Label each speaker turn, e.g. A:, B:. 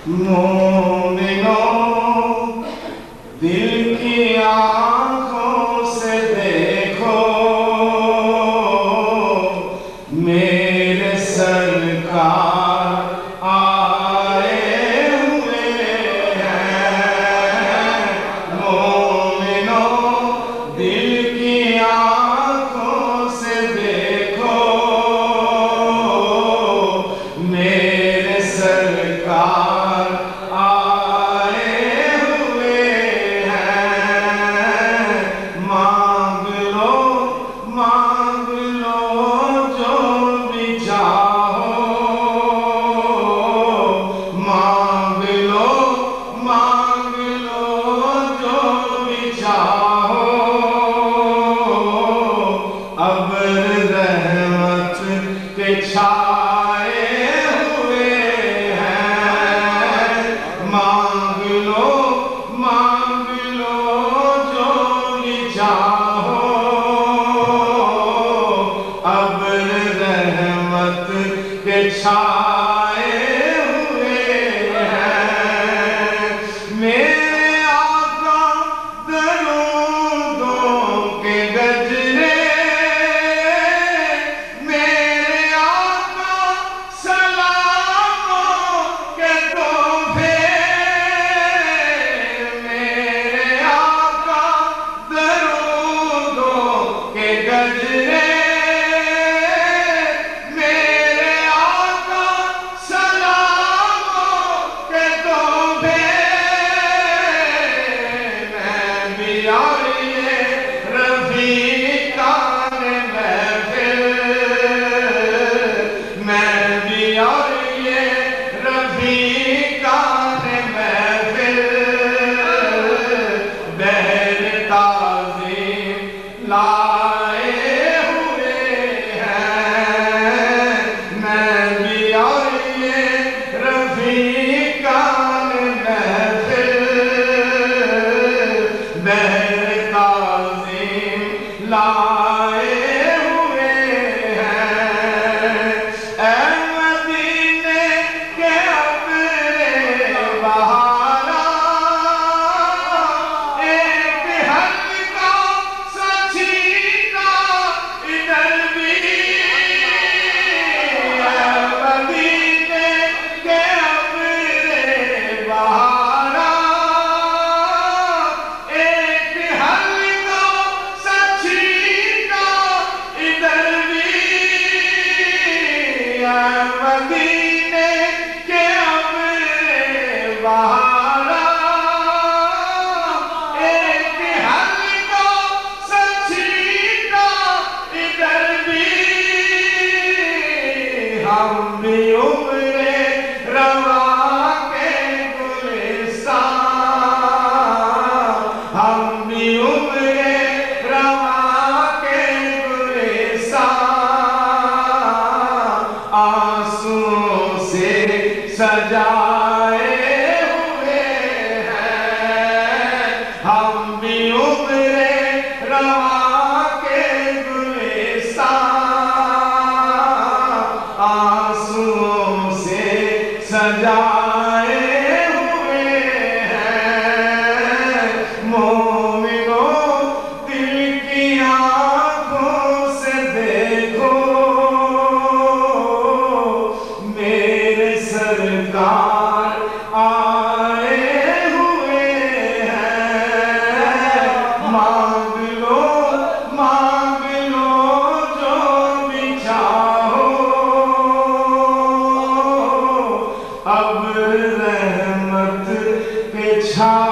A: مومنوں دل کی آنکھوں سے دیکھو میرے سرکار آئے ہوئے ہیں مومنوں دل کی آنکھوں سے دیکھو میرے سرکار چھائے ہوئے ہیں مانگ لو جو بھی چاہو ابر رحمت کے چھائے ہوئے ہیں میرے آقا درودوں کے گجرے لائے ہوئے ہیں میں بھی اور یہ رفیقان محفل بہر تعظیم لائے ہوئے ہیں اے مدینے کے ابر بہارا ایک ہلکا مدینے کے ابر بہارا ایک ہلکا سچیتا ادھر بھی ہم بھی عمر رواں کے گلستان ہم بھی عمر رواں کے گلستان آنسوں سے سجائے ہوئے ہیں ہم بھی عمر رواں کے گلستان آنسوں سے سجائے ہوئے ہیں مومنوں دل کی آنکھوں سے دیکھو سرکار آئے ہوئے ہیں مانگ لو جو بھی چاہو اب رحمت کے چھائے